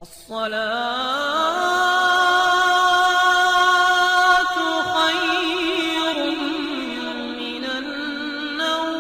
الصلاة خير من النوم۔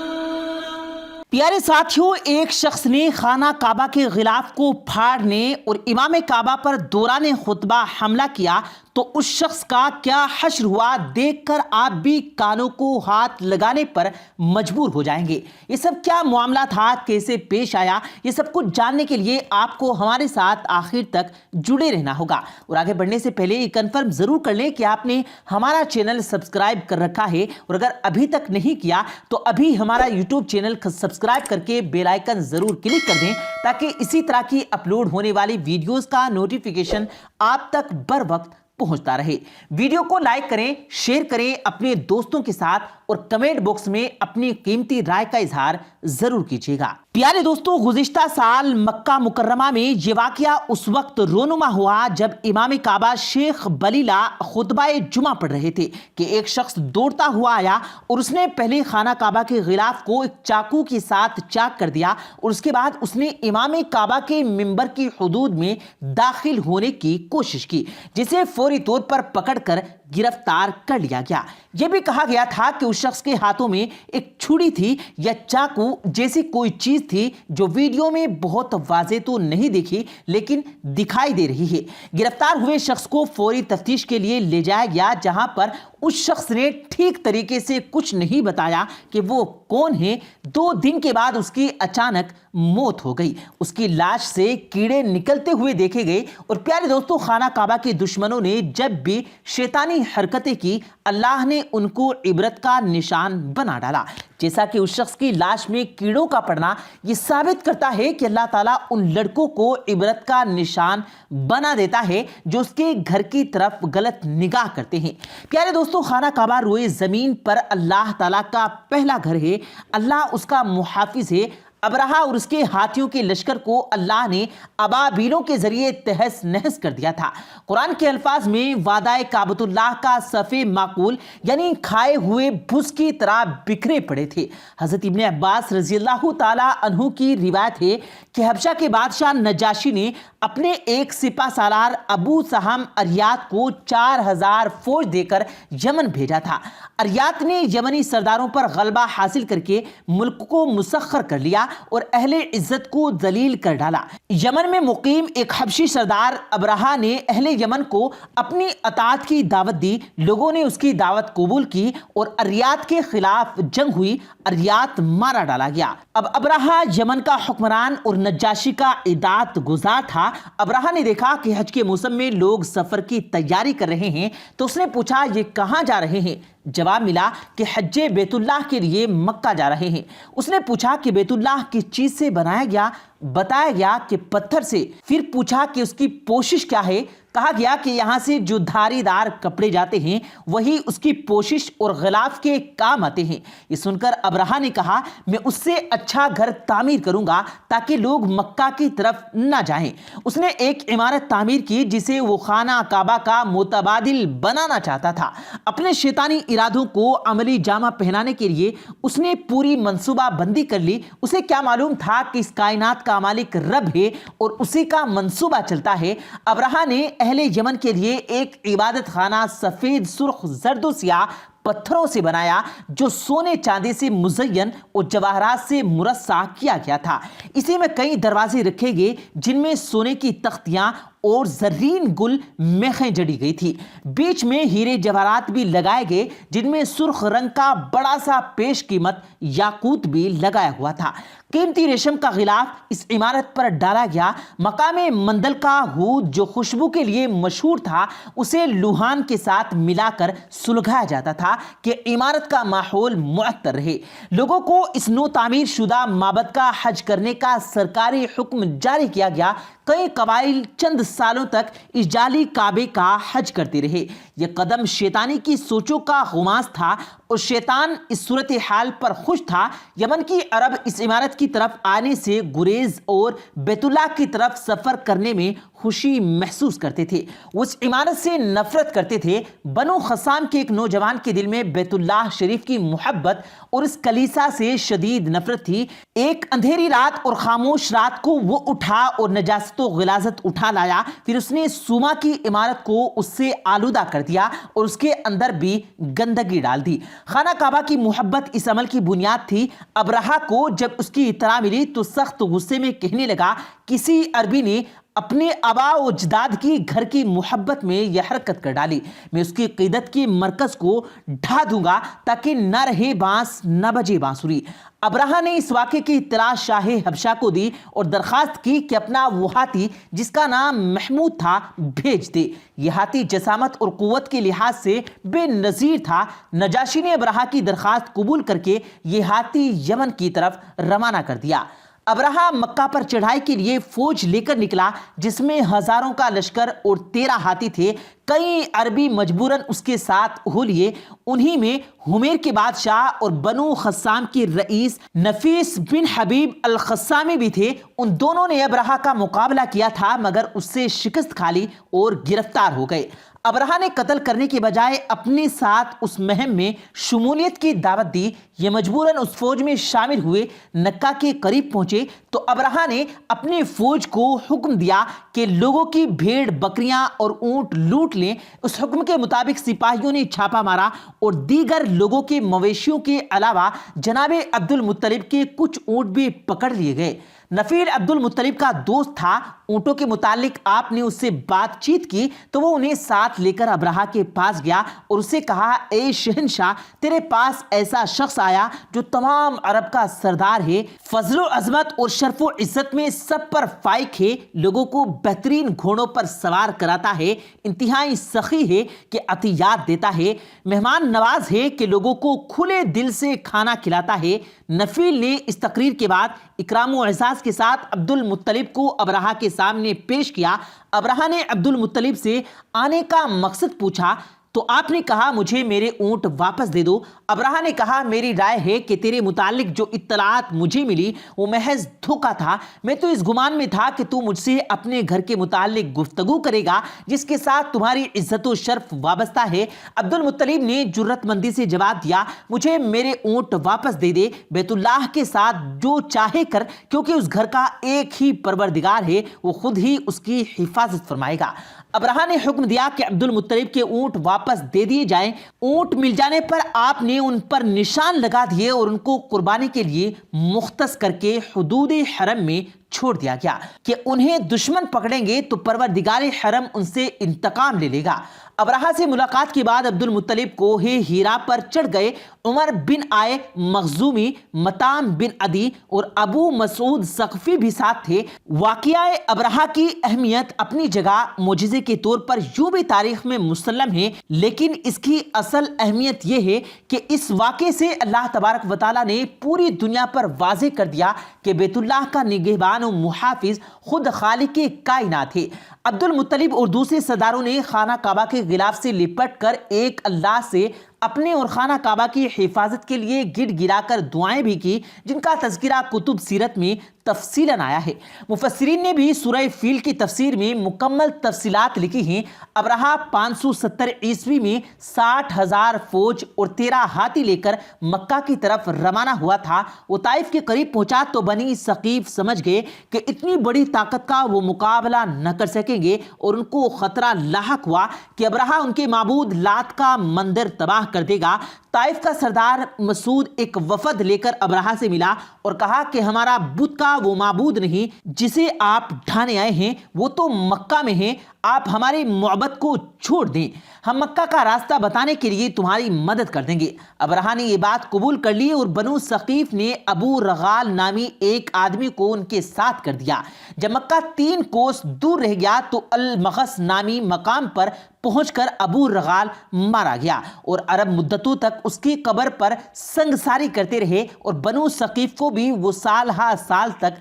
پیارے ساتھیوں، ایک شخص نے خانہ کعبہ کے غلاف کو پھاڑنے اور امام کعبہ پر دوران خطبہ حملہ کیا تو اس شخص کا کیا حشر ہوا دیکھ کر آپ بھی کانوں کو ہاتھ لگانے پر مجبور ہو جائیں گے۔ یہ سب کیا معاملہ تھا، کیسے پیش آیا، یہ سب کچھ جاننے کے لیے آپ کو ہمارے ساتھ آخر تک جڑے رہنا ہوگا۔ اور آگے بڑھنے سے پہلے یہ کنفرم ضرور کر لیں کہ آپ نے ہمارا چینل سبسکرائب کر رکھا ہے، اور اگر ابھی تک نہیں کیا تو ابھی ہمارا یوٹیوب چینل سبسکرائب کر کے بیل آئیکن ضرور کلک کر دیں تاکہ اسی طرح کی اپلوڈ ہونے والی ویڈیوز کا نوٹیفیکیشن آپ تک بر وقت پہنچتا رہے۔ ویڈیو کو لائک کریں، شیئر کریں اپنے دوستوں کے ساتھ، اور کمنٹ باکس میں اپنی قیمتی رائے کا اظہار ضرور کیجیے گا۔ پیارے دوستو، گزشتہ سال مکہ مکرمہ میں یہ واقعہ اس وقت رونما ہوا جب امام کعبہ شیخ بلیلہ خطبہ جمعہ پڑھ رہے تھے کہ ایک شخص دوڑتا ہوا آیا اور اس نے پہلے خانہ کعبہ کے غلاف کو ایک چاقو کے ساتھ چاک کر دیا، اور اس کے بعد اس نے امام کعبہ کے منبر کی حدود میں داخل ہونے کی کوشش کی، جسے فوری طور پر پکڑ کر گرفتار کر لیا گیا۔ یہ بھی کہا گیا تھا کہ اس شخص کے ہاتھوں میں ایک چھری تھی یا چاقو جیسی کوئی چیز تھی جو ویڈیو میں بہت واضح تو نہیں دیکھی لیکن دکھائی دے رہی ہے۔ گرفتار ہوئے شخص کو فوری تفتیش کے لیے لے جایا گیا، جہاں پر اس شخص نے ٹھیک طریقے سے کچھ نہیں بتایا کہ وہ کون ہے۔ 2 دن کے بعد اس کی اچانک موت ہو گئی، اس کی لاش سے کیڑے نکلتے ہوئے دیکھے گئے۔ اور پیارے دوستو، خانہ کعبہ کے دشمنوں نے جب بھی شیطانی حرکتیں کی، اللہ نے ان کو عبرت کا نشان بنا ڈالا، جیسا کہ اس شخص کی لاش میں کیڑوں کا پڑنا یہ ثابت کرتا ہے کہ اللہ تعالیٰ ان لڑکوں کو عبرت کا نشان بنا دیتا ہے جو اس کے گھر کی طرف غلط نگاہ کرتے ہیں۔ پیارے دوستو، خانہ کعبہ روئے زمین پر اللہ تعالیٰ کا پہلا گھر ہے، اللہ اس کا محافظ ہے۔ ابرہہ اور اس کے ہاتھیوں کے لشکر کو اللہ نے ابابیلوں کے ذریعے تہس نہس کر دیا تھا۔ قرآن کے الفاظ میں وعدہ کعبۃ اللہ کا صف معقول یعنی کھائے ہوئے بھس کی طرح بکھرے پڑے تھے۔ حضرت ابن عباس رضی اللہ تعالیٰ عنہ کی روایت ہے کہ حبشہ کے بادشاہ نجاشی نے اپنے ایک سپہ سالار ابو سہم اریات کو 4000 فوج دے کر یمن بھیجا تھا۔ اریات نے یمنی سرداروں پر غلبہ حاصل کر کے ملک کو مسخر کر لیا اور اہل عزت کو ذلیل کر ڈالا۔ یمن میں مقیم ایک حبشی سردار ابرہہ نے اہل یمن کو اپنی اطاعت کی دعوت دی، لوگوں نے اس کی دعوت قبول کی اور اریات کے خلاف جنگ ہوئی۔ اریات مارا ڈالا گیا۔ اب ابرہہ یمن کا حکمران اور نجاشی کا اطاعت گزار تھا۔ ابرہہ نے دیکھا کہ حج کے موسم میں لوگ سفر کی تیاری کر رہے ہیں، تو اس نے پوچھا یہ کہاں جا رہے ہیں؟ جواب ملا کہ حج بیت اللہ کے لیے مکہ جا رہے ہیں۔ اس نے پوچھا کہ بیت اللہ کس چیز سے بنایا گیا؟ بتایا گیا کہ پتھر سے۔ پھر پوچھا کہ اس کی پوشش کیا ہے؟ کہا گیا کہ یہاں سے جو دھاری دار کپڑے جاتے ہیں وہی اس کی پوشش اور غلاف کے کام آتے ہیں۔ یہ سن کر ابرہہ نے کہا میں اس سے اچھا گھر تعمیر کروں گا تاکہ لوگ مکہ کی طرف نہ جائیں۔ اس نے ایک عمارت تعمیر کی جسے وہ خانہ کعبہ کا متبادل بنانا چاہتا تھا۔ اپنے شیطانی ارادوں کو عملی جامہ پہنانے کے لیے اس نے پوری منصوبہ بندی کر لی۔ اسے کیا معلوم تھا کہ اس کائنات کا مالک رب ہے اور اسی کا منصوبہ چلتا ہے۔ ابرہہ نے اہل یمن کے لیے ایک عبادت خانہ سفید، سرخ، زرد و سیاہ پتھروں سے بنایا جو سونے چاندی سے مزین اور جواہرات سے مرصع کیا گیا تھا۔ اسی میں کئی دروازے رکھے گئے جن میں سونے کی تختیاں اور زرین گل میخیں جڑی گئی تھی۔ بیچ میں ہیرے جواہرات بھی لگائے گئے جن میں سرخ رنگ کا بڑا سا پیش قیمت یاقوت بھی لگایا ہوا تھا۔ قیمتی ریشم کا غلاف اس عمارت پر ڈالا گیا۔ مقام مندل کا ہود جو خوشبو کے لیے مشہور تھا اسے لوہان کے ساتھ ملا کر سلگایا جاتا تھا کہ عمارت کا ماحول معطر رہے۔ لوگوں کو اس نو تعمیر شدہ معبد کا حج کرنے کا سرکاری حکم جاری کیا گیا۔ کئی قبائل چند سالوں تک اس جعلی کعبے کا حج کرتے رہے۔ یہ قدم شیطانی کی سوچوں کا غماز تھا اور شیطان اس صورتحال پر خوش تھا۔ یمن کی عرب اس عمارت کی طرف آنے سے گریز اور بیت اللہ کی طرف سفر کرنے میں خوشی محسوس کرتے تھے۔ وہ اس عمارت سے نفرت کرتے تھے۔ بنو خصام کے ایک نوجوان کے دل میں بیت اللہ شریف کی محبت اور اس کلیسا سے شدید نفرت تھی۔ ایک اندھیری رات اور خاموش رات کو وہ اٹھا اور نجاست و غلاظت اٹھا لایا۔ پھر اس نے سوما کی عمارت کو اس سے آلودہ کر دیا اور اس کے اندر بھی گندگی ڈال دی۔ خانہ کعبہ کی محبت اس عمل کی بنیاد تھی۔ ابرہہ کو جب اس کی اطلاع ملی تو سخت غصے میں کہنے لگا، کسی عربی نے اپنے آباء و اجداد کی گھر کی محبت میں یہ حرکت کر ڈالی۔ میں اس کی عقیدت کے مرکز کو ڈھا دوں گا تاکہ نہ رہے بانس نہ بجے بانسری۔ ابرہہ نے اس واقعے کی اطلاع شاہ حبشہ کو دی اور درخواست کی کہ اپنا وہ ہاتھی جس کا نام محمود تھا بھیج دے۔ یہ ہاتھی جسامت اور قوت کے لحاظ سے بے نظیر تھا۔ نجاشی نے ابرہہ کی درخواست قبول کر کے یہ ہاتھی یمن کی طرف روانہ کر دیا۔ ابرہہ مکہ پر چڑھائی کے لیے فوج لے کر نکلا جس میں ہزاروں کا لشکر اور 13 ہاتھی تھے۔ کئی عربی مجبوراً اس کے ساتھ ہو لیے۔ انہی میں حمیر کے بادشاہ اور بنو خصام کے رئیس نفیس بن حبیب الخصامی بھی تھے۔ ان دونوں نے ابرہہ کا مقابلہ کیا تھا مگر اس سے شکست کھا لی اور گرفتار ہو گئے۔ ابرہہ نے قتل کرنے کے بجائے اپنے ساتھ اس مہم میں شمولیت کی دعوت دی۔ یہ مجبوراً اس فوج میں شامل ہوئے۔ مکہ کے قریب پہنچے تو ابرہہ نے اپنے فوج کو حکم دیا کہ لوگوں کی بھیڑ بکریاں اور اونٹ لوٹ لیں۔ اس حکم کے مطابق سپاہیوں نے چھاپا مارا اور دیگر لوگوں کے مویشیوں کے علاوہ جناب عبد المطلب کے کچھ اونٹ بھی پکڑ لیے گئے۔ نفیل عبد المطلب کا دوست تھا۔ اونٹوں کے متعلق آپ نے اس سے بات چیت کی تو وہ انہیں ساتھ لے کر ابرہہ کے پاس گیا اور اسے کہا، اے شہنشاہ، تیرے پاس ایسا شخص آیا جو تمام عرب کا سردار ہے، فضل و عظمت اور شرف و عزت میں سب پر فائق ہے، لوگوں کو بہترین گھوڑوں پر سوار کراتا ہے، انتہائی سخی ہے کہ عطیات دیتا ہے، مہمان نواز ہے کہ لوگوں کو کھلے دل سے کھانا کھلاتا ہے۔ نفیل نے اس تقریر کے بعد اکرام و اعزاز کے ساتھ عبد المطلب کو ابرہہ کے سامنے پیش کیا۔ ابرہہ نے عبد المطلب سے آنے کا مقصد پوچھا تو آپ نے کہا، مجھے میرے اونٹ واپس دے دو۔ ابرہہ نے کہا، میری رائے ہے کہ تیرے متعلق جو اطلاعات مجھے ملی وہ محض دھوکہ تھا۔ میں تو اس گمان میں تھا کہ تو مجھ سے اپنے گھر کے متعلق گفتگو کرے گا جس کے ساتھ تمہاری عزت و شرف وابستہ ہے۔ عبد المطلب نے جرات مندی سے جواب دیا، مجھے میرے اونٹ واپس دے دے، بیت اللہ کے ساتھ جو چاہے کر، کیونکہ اس گھر کا ایک ہی پروردگار ہے، وہ خود ہی اس کی حفاظت فرمائے گا۔ ابرہہ نے حکم دیا کہ عبد المطلب کے اونٹ واپس دے دیے جائیں۔ اونٹ مل جانے پر آپ نے ان پر نشان لگا دیے اور ان کو قربانی کے لیے مختص کر کے حدود حرم میں چھوڑ دیا گیا کہ انہیں دشمن پکڑیں گے تو پروردگار حرم ان سے انتقام لے لے گا۔ ابرہہ سے ملاقات کے بعد عبد المطلب کوہ ہیرا پر چڑھ گئے۔ عمر بن آئے مخزومی، متام بن عدی اور ابو مسعود ثقفی بھی ساتھ تھے۔ واقعہ ابرہہ کی اہمیت اپنی جگہ معجزے کے طور پر یوں بھی تاریخ میں مسلم ہے، لیکن اس کی اصل اہمیت یہ ہے کہ اس واقعے سے اللہ تبارک و تعالیٰ نے پوری دنیا پر واضح کر دیا کہ بیت اللہ کا نگہبان و محافظ خود خالق کائنات ہے۔ عبد المطلب اور دوسرے سرداروں نے خانہ کعبہ کے غلاف سے لپٹ کر ایک اللہ سے اپنے اور خانہ کعبہ کی حفاظت کے لیے گڑ گڑا کر دعائیں بھی کی، جن کا تذکرہ کتب سیرت میں تفصیلاً آیا ہے۔ مفسرین نے بھی سورہ فیل کی تفسیر میں مکمل تفصیلات لکھی ہیں۔ ابرہہ 570 عیسوی میں 60,000 فوج اور 13 ہاتھی لے کر مکہ کی طرف روانہ ہوا تھا۔ وہ طائف کے قریب پہنچا تو بنی ثقیف سمجھ گئے کہ اتنی بڑی طاقت کا وہ مقابلہ نہ کر سکیں گے اور ان کو خطرہ لاحق ہوا کہ ابرہہ ان کے معبود لات کا مندر تباہ کر دے گا۔ طائف کا سردار مسعود ایک وفد لے کر ابرہہ سے ملا اور کہا کہ ہمارا بت کا وہ معبود نہیں جسے آپ ڈھانے آئے ہیں، وہ تو مکہ میں ہے، آپ ہمارے معبد کو چھوڑ دیں، ہم مکہ کا راستہ بتانے کے لیے تمہاری مدد کر دیں گے۔ ابرہہ نے یہ بات قبول کر لی اور بنو ثقیف نے ابو رغال نامی ایک آدمی کو ان کے ساتھ کر دیا۔ جب مکہ 3 کوس دور رہ گیا تو المغص نامی مقام پر پہنچ کر ابو رغال مارا گیا اور عرب مدتوں تک اس کی قبر پر سنگساری کرتے رہے اور بنو ثقیف کو بھی وہ سال ہا سال تک